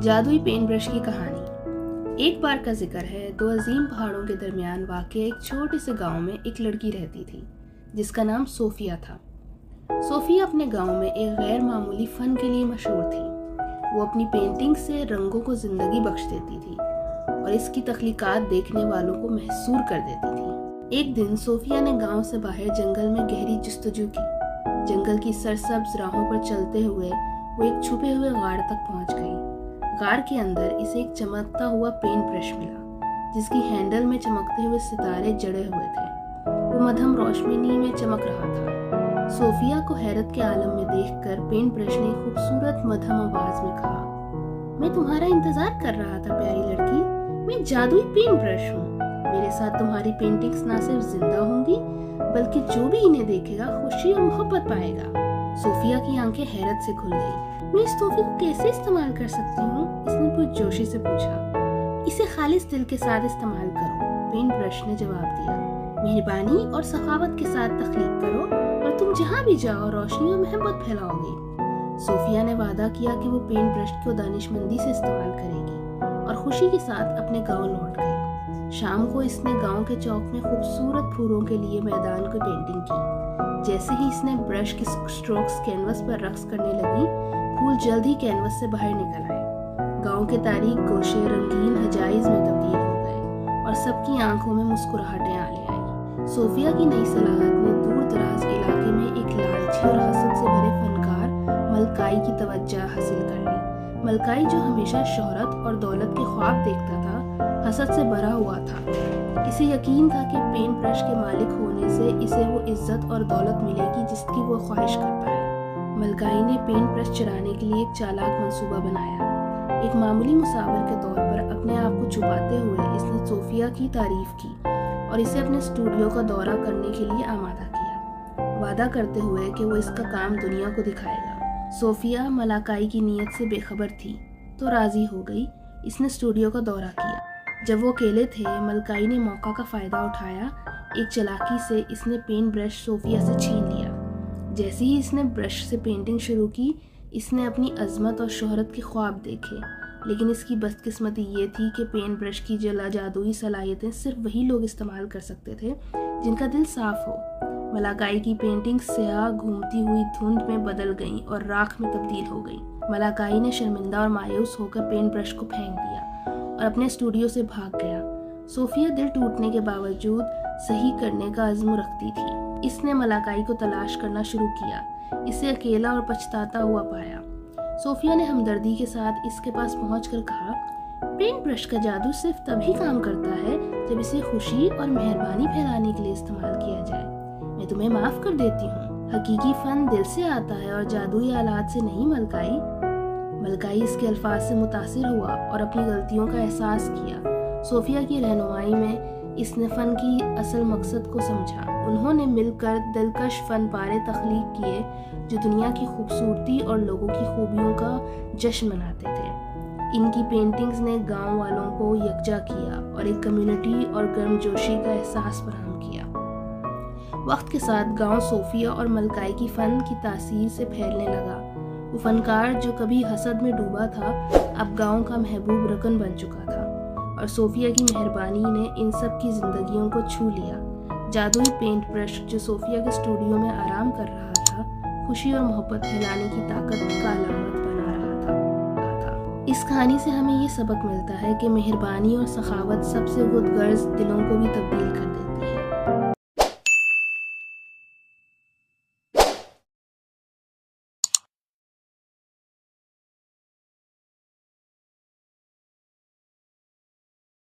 जादुई pen brush की कहानी। एक बार का जिक्र है, दो अजीम पहाड़ों के दरमियान वाक़ एक छोटे से गांव में एक लड़की रहती थी जिसका नाम सोफिया था। सोफिया अपने गांव में एक गैर मामूली फ़न के लिए मशहूर थी। वो अपनी पेंटिंग से रंगों को ज़िंदगी बख्श देती थी और इसकी तख्लीकात देखने वालों को महसूर कर देती थी। एक दिन सोफिया ने गांव से बाहर जंगल में गहरी जस्तजू की। जंगल की सरसब्ज राहों पर चलते हुए वो एक छुपे हुए गाड़ तक पहुंच गई। गाड़ के अंदर इसे एक चमकता हुआ पेन ब्रश मिला जिसकी हैंडल में चमकते हुए सितारे जड़े हुए थे। वो मध्यम रोशनी में चमक रहा था। सोफिया को हैरत के आलम में देखकर पेन ब्रश ने खूबसूरत मध्यम आवाज में कहा, मैं तुम्हारा इंतजार कर रहा था प्यारी लड़की। मैं जादुई पेन ब्रश हूँ। मेरे साथ तुम्हारी पेंटिंग्स ना सिर्फ जिंदा होंगी बल्कि जो भी इन्हें देखेगा खुशी और मोहब्बत पाएगा। सोफिया की आंखें हैरत से खुल गईं। मैं इस तोहफे को कैसे इस्तेमाल कर सकती हूँ? इसने पुरजोशी से पूछा। इसे खालिस दिल के साथ इस्तेमाल करो, पेन ब्रश ने जवाब दिया। मेहरबानी और सखावत के साथ तख्लीक करो और तुम जहाँ भी जाओ रोशनी और मोहब्बत फैलाओगे। सोफिया ने वादा किया कि वो पेन ब्रश को दानिशमंदी से इस्तेमाल करेगी और खुशी के साथ अपने गाँव लौट गई। शाम को इसने गांव के चौक में खूबसूरत फूलों के लिए मैदान की पेंटिंग की। जैसे ही इसने ब्रश की स्ट्रोक्स कैनवस पर रक्स करने लगी, फूल जल्द ही कैनवस से बाहर निकल आए। गांव के तारीख गोशे रंगीन हजाइज में तब्दील हो गए और सबकी आंखों में मुस्कुराहटें आ ले आई। सोफिया की नई सलाहत ने दूर दराज इलाके में एक लालची और हसद से भरे फनकार मलकाई की तवज्जो हासिल कर ली। मलकाई जो हमेशा शोहरत और दौलत के ख्वाब देखता था, हसद से भरा हुआ था। इसे यकीन था कि पेन ब्रश के मालिक होने से इसे वो इज्जत और दौलत मिलेगी जिसकी वो ख्वाहिश करता है। मलकाई ने पेन ब्रश चुराने के लिए एक चालाक मंसूबा बनाया। एक मामूली मुसावर के तौर पर अपने आप को छुपाते हुए इसने सोफिया की तारीफ की और इसे अपने स्टूडियो का दौरा करने के लिए आमादा किया, वादा करते हुए कि वो इसका काम दुनिया को दिखाएगा। सोफिया मलकाई की नीयत से बेखबर थी तो राजी हो गई। इसने स्टूडियो का दौरा किया। जब वो अकेले थे, मलकाई ने मौका का फ़ायदा उठाया। एक चालाकी से इसने पेन ब्रश सोफिया से छीन लिया। जैसे ही इसने ब्रश से पेंटिंग शुरू की, इसने अपनी अजमत और शोहरत के ख्वाब देखे। लेकिन इसकी बदकिस्मती ये थी कि पेन ब्रश की जादुई सलाहियतें सिर्फ वही लोग इस्तेमाल कर सकते थे जिनका दिल साफ हो। मलकाई की पेंटिंग स्याह घूमती हुई धुंध में बदल गई और राख में तब्दील हो गई। मलकाई ने शर्मिंदा और मायूस होकर पेन ब्रश को फेंक दिया और अपने स्टूडियो से भाग गया। सोफिया दिल टूटने के बावजूद सही करने का अज़्म रखती थी। इसने मलकाई को तलाश करना शुरू किया। इसे अकेला और पछताता हुआ पाया। सोफिया ने हमदर्दी के साथ इसके पास पहुंचकर कहा, पेन ब्रश का जादू सिर्फ तभी काम करता है जब इसे खुशी और मेहरबानी फैलाने के लिए इस्तेमाल किया जाए। मैं तुम्हें माफ़ कर देती हूँ। हकीकी फ़न दिल से आता है और जादुई आलात से नहीं। मलकाई इसके अल्फाज से मुतासिर हुआ और अपनी गलतियों का एहसास किया। सोफिया की रहनुमाई में इसने फ़न की असल मकसद को समझा। उन्होंने मिलकर दिलकश फ़न पारे तख्लीक किए जो दुनिया की खूबसूरती और लोगों की खूबियों का जश्न मनाते थे। इनकी पेंटिंग्स ने गांव वालों को यकजा किया और एक कम्युनिटी और गर्मजोशी का एहसास फराहम किया। वक्त के साथ गांव सोफिया और मलकाई की फ़न की तासीर से फैलने लगा। वो फनकार जो कभी हसद में डूबा था, अब गांव का महबूब रकन बन चुका था और सोफिया की मेहरबानी ने इन सब की जिंदगियों को छू लिया। जादुई पेंट ब्रश जो सोफिया के स्टूडियो में आराम कर रहा था, खुशी और मोहब्बत फैलाने की ताकत का अलामत बना रहा था। इस कहानी से हमें ये सबक मिलता है कि मेहरबानी और सखावत सबसे गुदगर्ज दिलों को भी तब्दील कर देती है।